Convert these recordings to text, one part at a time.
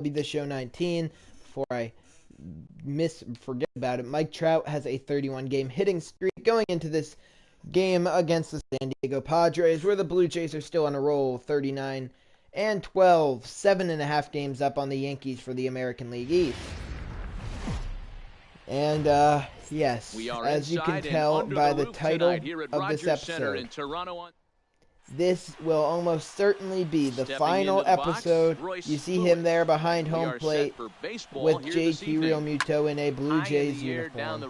MLB The Show 19. Before I forget about it, Mike Trout has a 31-game hitting streak going into this game against the San Diego Padres, where the Blue Jays are still on a roll, 39-12, 7.5 games up on the Yankees for the American League East. And, yes, as you can tell by the title of this episode, this will almost certainly be the final episode. You see him there behind home plate with JT Realmuto in a Blue Jays uniform.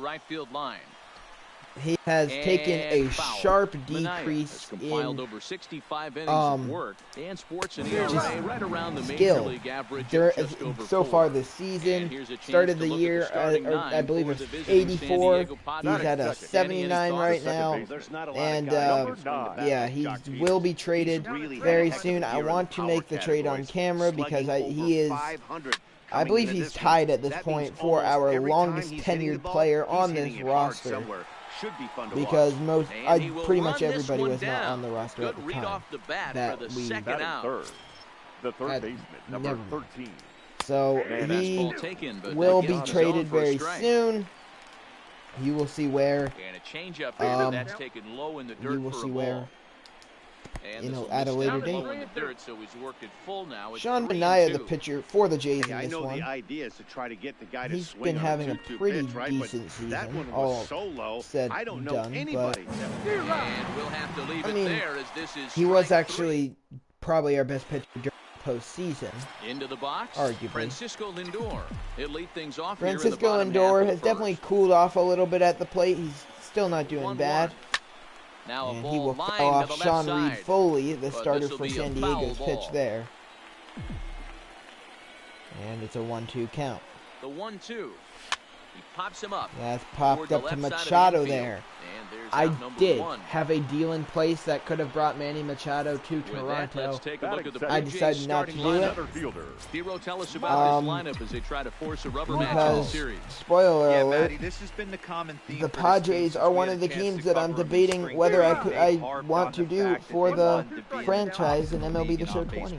He has taken a sharp decrease in skill so far this season. Started the year, I believe it was 84. He's at a 79 right now. And, yeah, he will be traded very soon. I want to make the trade on camera because I believe he's tied at this point for our longest tenured player on this roster. Because pretty much everybody was not on the roster at the time that we the third baseman, number 13. So he will be traded very soon. You will see where. You will see where. At a later date. Sean Manaea, the pitcher for the Jays in this one. He's been having a pretty decent season, all said and done, but I mean, he was actually probably our best pitcher during the postseason. Into the box, arguably. Francisco Lindor has definitely cooled off a little bit at the plate. He's still not doing bad. And he will foul off Sean Reed Foley, the starter for San Diego's pitch there. And it's a 1-2 count. The 1-2. He pops him up. That's popped up to Machado there. I did have a deal in place that could have brought Manny Machado to Toronto. I decided not to do it. Because, spoiler alert, the Padres are one of the teams that I'm debating whether I want to do for the franchise in MLB The Show 20.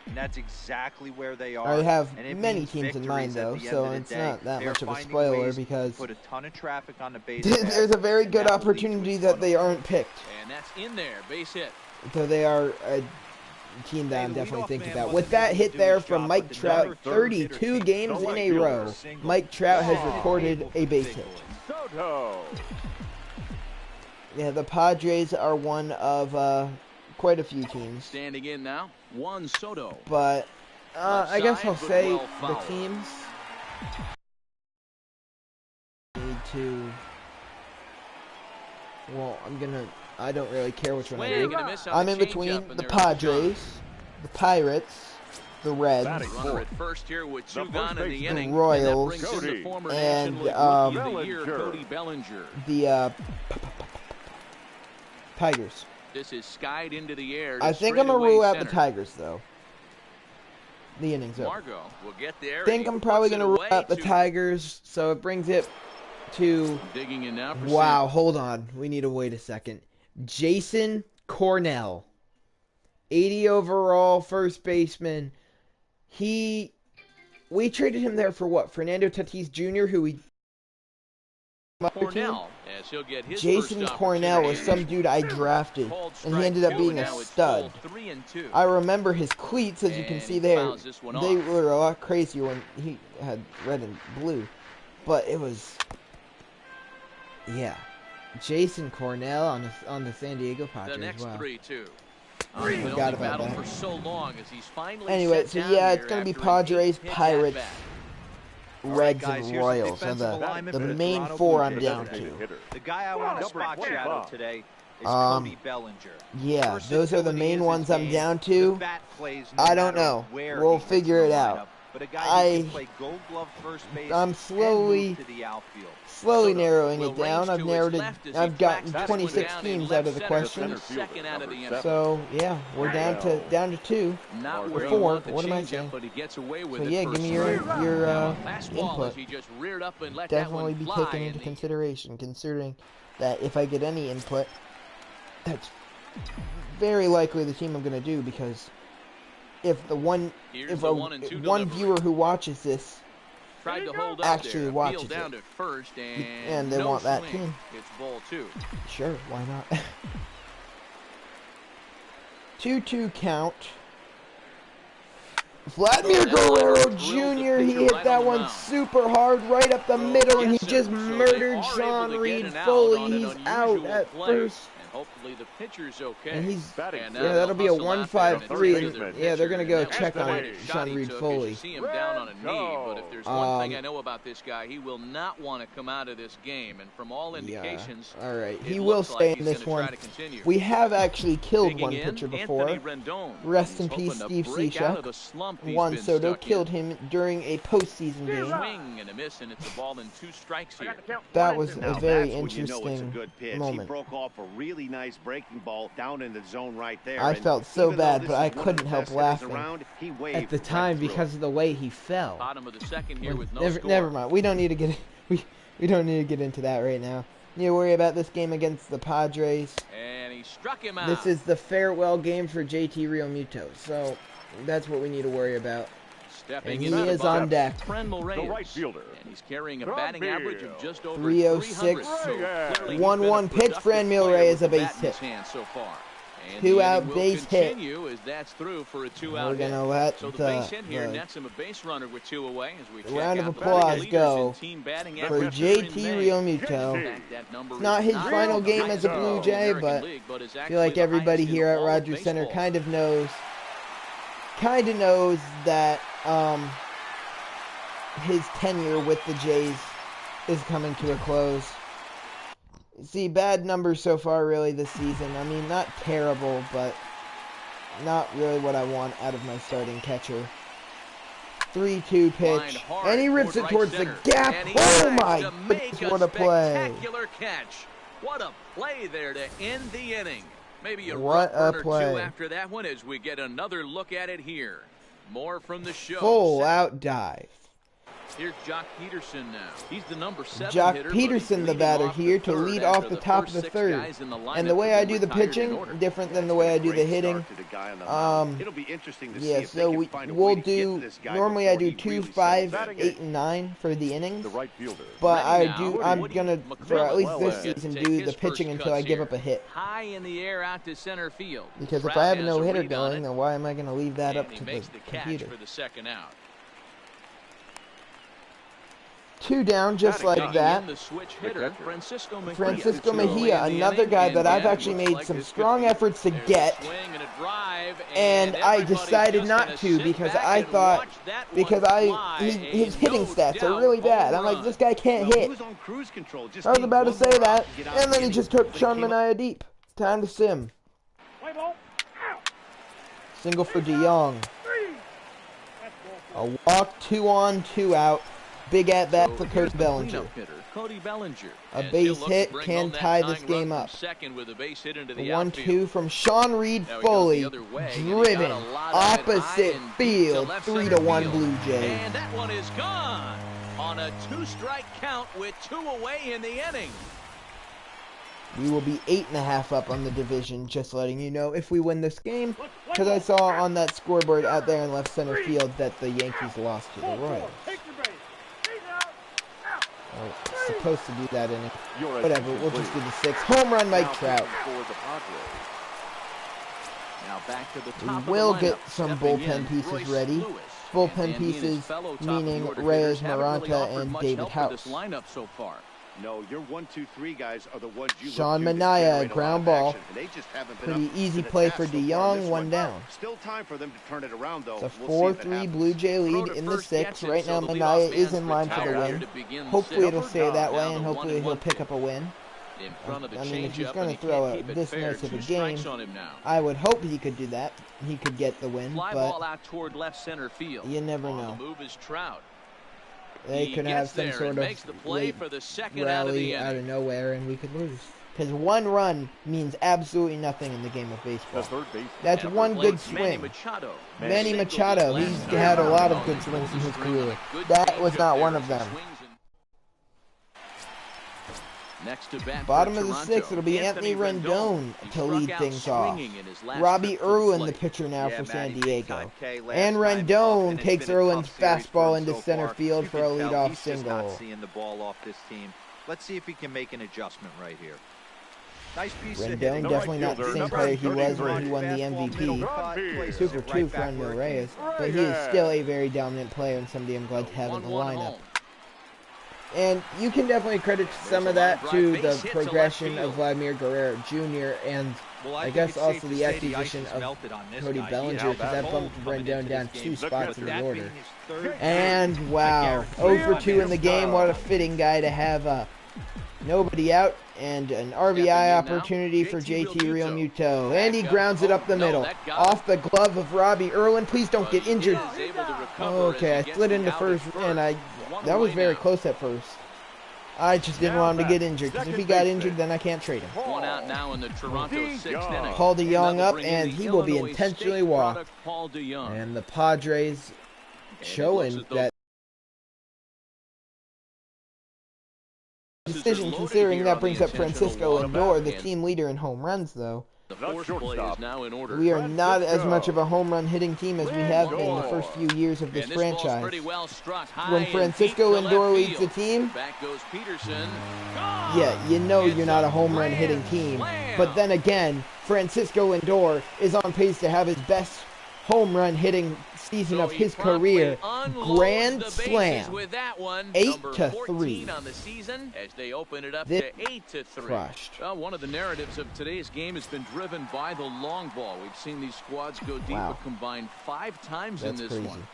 And that's exactly where they are. I have many teams in mind, though, so it's not that much of a spoiler because put a ton of traffic on the base. There's a very good opportunity that they aren't picked. And that's in there, base hit. So they are a team that I'm definitely thinking about. With that hit there from Mike Trout, 32 games in a row, Mike Trout has recorded a base hit. Yeah, the Padres are one of quite a few teams. Standing in now, Juan Soto. But I guess I'll say the teams need to. Well, I don't really care which one I do. I'm in between the Padres, the Pirates, the Reds, the Royals, and the Tigers. This is skied into the air. I think I'm going to rule out the Tigers, though. The innings up. I think I'm probably going to rule out the Tigers, so it brings it to... Wow, hold on. We need to wait a second. Jason Cornell. 80 overall first baseman. We traded him there for what? Fernando Tatis Jr., who we... Cornell, as he'll get his Jason Cornell was some dude I drafted, and he ended up being a stud. I remember his cleats, as you can see there. They were a lot crazier when he had red and blue, but it was, yeah, Jason Cornell on the San Diego Padres. Wow. I forgot about that. Anyway, so yeah, it's gonna be Padres, Pirates, Reds, and Royals are the main four I'm down to. The guy I want to spot shadow today is Cody Bellinger. Yeah, those are the main ones I'm down to. I don't know. We'll figure it out. I'm slowly narrowing it down. I've gotten 26 teams out of the question. So yeah, we're down to 2 or 4. What am I saying? So yeah, give me your input. Definitely be taken into consideration, considering that if I get any input, that's very likely the team I'm going to do, because if the one viewer who watches this tried to hold up actually there. watches down it, to first, and they no want that swing. too. It's ball 2. Sure, why not? 2-2 count. Vladimir Guerrero Jr., he hit that one super hard right up the middle, and he just murdered Sean Reed Foley. He's out at first. Hopefully the pitcher's okay. And he's, that'll be a 1-5-3. Yeah, they're gonna go check on Sean Reed Foley. See him down on a knee, but if there's one thing I know about this guy, he will not want to come out of this game. And from all indications, all right, he will stay in this one. We have actually killed one pitcher before. Rest in peace, Steve Cishek. Juan Soto killed him during a postseason game. That was a very interesting moment. He broke off a really nice breaking ball down in the zone right there. I felt so bad, but I couldn't help laughing at the time because of the way he fell. Bottom of the second here with no never mind. We don't need to get we don't need to get into that right now. You need to worry about this game against the Padres. And he struck him out. This is the farewell game for JT Realmuto, so that's what we need to worry about. And he is on deck. The right fielder. And he's carrying a batting average of just over 306. 1-1 pitch. Franmil Reyes a base hit. So far. 2 out base hit. As that's through for a 2-out We're gonna let the base hit here nets him a base runner with 2 away as we check round of out applause go for JT in Realmuto. It's not his final game as a Blue Jay, but I feel like everybody here at Rogers Center kind of knows that his tenure with the Jays is coming to a close. See, bad numbers so far really this season. I mean, not terrible, but not really what I want out of my starting catcher. 3-2 pitch, and he rips it towards the gap. Oh my goodness, what a play. Spectacular catch. What a play there to end the inning. Maybe a what run a or play. 2 after that one as we get another look at it here. More from the show. Full out dive. Here's Jock Peterson now. He's the number 7 Jock hitter, Peterson, the batter here to lead off the top of the third. And the way I do the pitching, different than the way I do the hitting. Yeah, so we'll do, normally I do 2, 5, 8, and 9 for the innings. But I'm gonna, for at least this season, do the pitching until I give up a hit. High in the air out to center field. Because if I have a no-hitter going, then why am I gonna leave that up to the computer? For the second out. 2 down, just like that. Francisco Mejia, another guy that I've actually made some strong efforts to get, and I decided not to because I thought, his hitting stats are really bad. I'm like, this guy can't hit. I was about to say that, and then he just took Sean Manaea deep. It's time to sim. Single for DeYoung. A walk, 2 on, 2 out. Big at bat for Cody Bellinger. A base hit can tie this game up. 1-2 from Sean Reed Foley, driven opposite field, 3-1 Blue Jays. And that one is gone on a 2-strike count with 2 away in the inning. We will be 8.5 up on the division, just letting you know if we win this game, because I saw on that scoreboard out there in left center field that the Yankees lost to the Royals. Supposed to do that in it. Whatever, we'll just do the 6. Home run, Mike Trout. We will get some bullpen pieces ready. Bullpen pieces meaning Reyes, Maranta, and David House. No, your 1, 2, 3 guys are the ones you Sean Manaea, ground ball. Pretty easy play for DeYoung, 1 down. Still time for them to turn it around, though. It's a 4-3 Blue Jay lead in the 6th. Right now, Manaea is in line for the win. Hopefully it'll stay that way, and hopefully he'll pick up a win. I mean, if he's going to throw this nice of a game, I would hope he could do that. He could get the win, but you never know. They could have some sort of late rally out of nowhere, and we could lose. Because 1 run means absolutely nothing in the game of baseball. That's 1 good swing. Manny Machado, he's had a lot of good swings in his career. That was not one of them. Next to bat Bottom for of the Toronto, 6th, it'll be Anthony Rendon to lead things off. Robbie Irwin, the pitcher now for San Diego. And Rendon takes Irwin's fastball into center field for a leadoff single. Seeing the ball off this team. Let's see if he can make an adjustment right here. Nice piece of hitting. Rendon definitely not the same player he was when he won the MVP. Super 2 for Fernando Reyes, but he is still a very dominant player and somebody I'm glad to have in the lineup. And you can definitely credit some of that to the progression of Vladimir Guerrero Jr. and I guess also the acquisition of Cody Bellinger, because that bumped Rendon down 2 spots in the order. And wow, 0 for 2 in the game. What a fitting guy to have nobody out and an RBI opportunity for JT Realmuto. And he grounds it up the middle. Off the glove of Robbie Irwin. Please don't get injured. Okay, I slid into first, and that was very close at first. I just didn't want him to get injured, because if he got injured, then I can't trade him. One out now in the Toronto 6th inning. Paul DeJong up, and he will be intentionally walked. And the Padres showing that decision, considering that brings up Francisco Lindor, the team leader in home runs, though. The force play is now in order. We are not as much of a home run hitting team as we have been the first few years of this franchise. When Francisco Lindor leads the team, yeah, you know you're not a home run hitting team. But then again, Francisco Lindor is on pace to have his best home run hitting season of his career. Grand slam. 8-3 on the season as they open it up this to 8-3. Crushed. Well, one of the narratives of today's game has been driven by the long ball. We've seen these squads go deep, but combined 5 times in this one.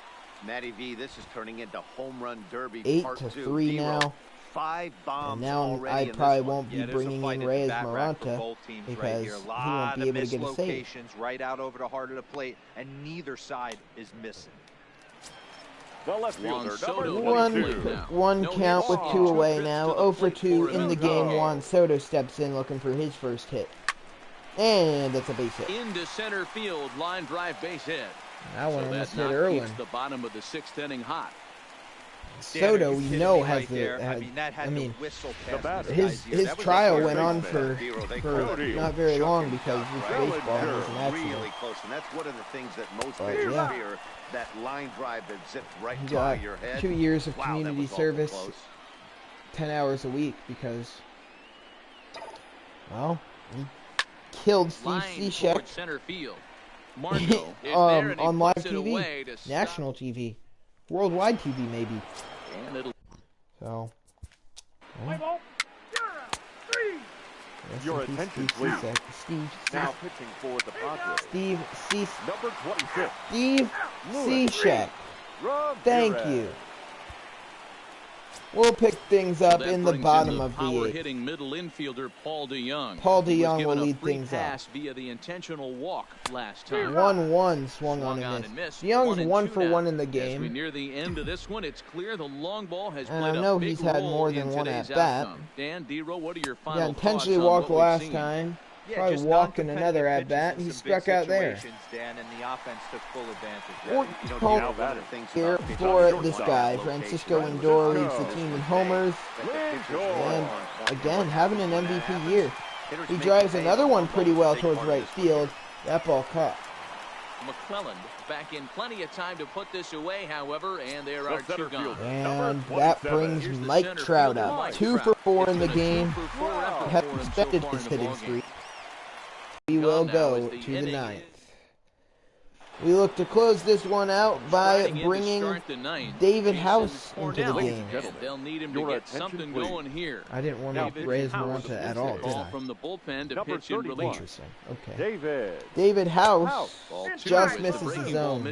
Matty V, this is turning into home run derby. 8-3 now. 5 bombs. And now I probably won't be bringing in Reyes Maranta because he won't be able to get a save. Right out over the heart of the plate, and neither side is missing. The left fielder, number 22. One count with 2 away now. 0 for 2 in the game. Juan Soto steps in looking for his first hit. And that's a base hit. Into center field, line drive base hit. That one almost hit Irwin. The bottom of the 6th inning hot. Soto, we know, has his trial went on for not very long because his baseball was an accident. Really close, and that's one of the things that most pitchers fear, that line drive that zipped right by your head. 2 years of community service, 10 hours a week because, well, he killed Steve Cishek on live TV, national TV. Worldwide TV, maybe. So. Well. Your attention, please. Now pitching for the Padres. Number 25. Steve Cishek. Thank you. We'll pick things up in the bottom of the 8th. Hitting middle infielder Paul DeJong. Paul DeJong will lead things up. Via the intentional walk last time. 1-1 swung on and missed. DeJong's 1 for 1 in the game. As we near the end of this one, it's clear the long ball has played a big he's had more than one at bat. Dan Dero, what are your final intentionally walked last time. Probably walked in another at bat, and he struck out there. Dan, and the offense took full advantage. Here for this guy, Francisco Lindor leads the team in homers, and again having an MVP year. He drives another one pretty well towards right field. That ball caught. McClellan back in plenty of time to put this away, however, and there are 2 gone. And that brings Mike Trout up. 2 for 4 in the game. Has suspended his hitting streak. We will go to the 9th. We look to close this one out by bringing David House into the game. They'll need him to get something going here. I didn't want to raise Maranta at all, did I? From the bullpen to pitch in relief. Interesting. Okay. David House just misses his zone.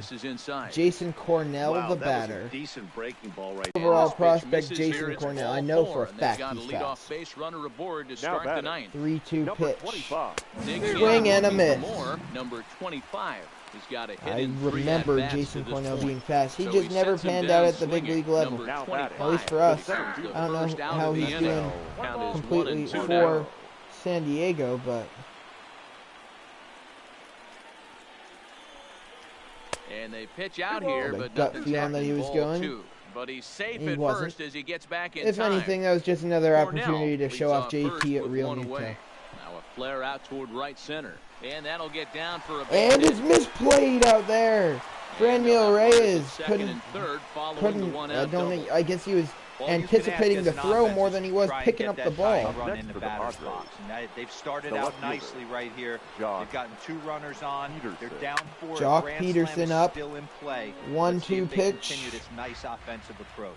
Jason Cornell, the batter. Decent breaking ball right. Overall prospect Jason Cornell. I know for a fact he's fast. 3-2 pitch. Swing and a miss. Number 25. He's got a hit I remember Jason Cornell being fast. He just never panned out at the big league level. At least for us. I don't know how he's doing completely for San Diego, but... And they pitch out here, but gut feeling that he was going. but he's safe He at wasn't. first as he gets back in If time. anything, that was just another opportunity to Cornell show off leads JT at with Real one Muto. away. Now a flare out toward right center. And that'll get down for a And base it's hit. misplayed out there. Franmil Reyes couldn't. I guess he was anticipating the throw more than he was picking up the ball. Run in the batter's box. And they've started out nicely right here. They've gotten 2 runners on. They're down 4. Jock Grand Peterson Slam is up. still in play. 1-2 pitch. Continue this nice offensive approach.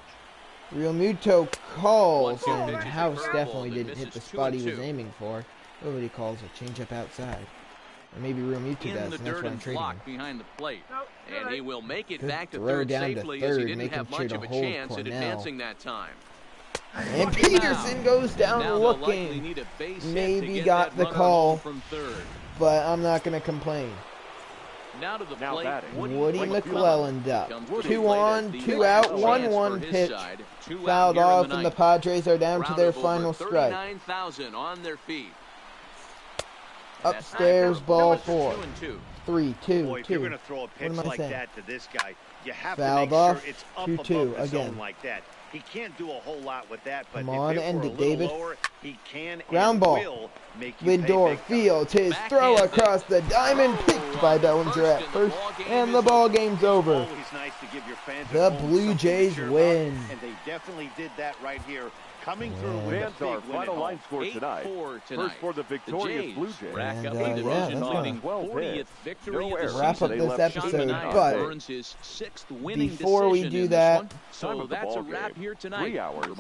Real Muto calls, 1-2 and pitch. House Curveball definitely that didn't hit misses the spot he 2-2. was aiming for. Nobody calls a changeup outside. Or maybe Real Muto In does, the and that's dirt why I'm and trading him. blocked behind the plate. And he will make it Good back to throw third down to safely as he third, didn't making have sure much to of a hold chance at Cornell. advancing that time. And Peterson goes down Now they'll likely looking. need a base hit to Maybe get got that the runner call. home from third. But I'm not going to complain. Now to the Now plate, batting. Woody McClellan up. Comes to the 2 plate on, as the 2 out, chance 1-1 for his pitch. side. 2 out Fouled here in off, the and the ninth. Padres are down to Crowd their of over final strike. 39,000 on their feet. Upstairs, ball 4. 2-2. 3-2. Boy, if you're going to throw a pitch am I like saying? that to this guy, you have Fouled to make off, sure it's up 2-2 above the again. zone like that. He can't do a whole lot with that, but Come on, if it end were a it, little David. lower, he can Ground and ball. will make you pay Lindor big time. fields his throw Backhanded. across the diamond, picked by Bellinger at first, and the ball game's over. Always nice to give your fans The at home Blue something to Jays cheer about, win. and they definitely did that right here, coming through with Fans a our big win at final home. line score tonight. 8-4 tonight. First for the victorious Jays Blue Jays. rack up And, the yeah, division that's leading fine. 40th victory No of the errors. Wrap up season. this episode, Sean Manaea but earns his 6th winning before we decision do in that, this one. Time So of the that's a ball wrap game. here tonight. 3 hours.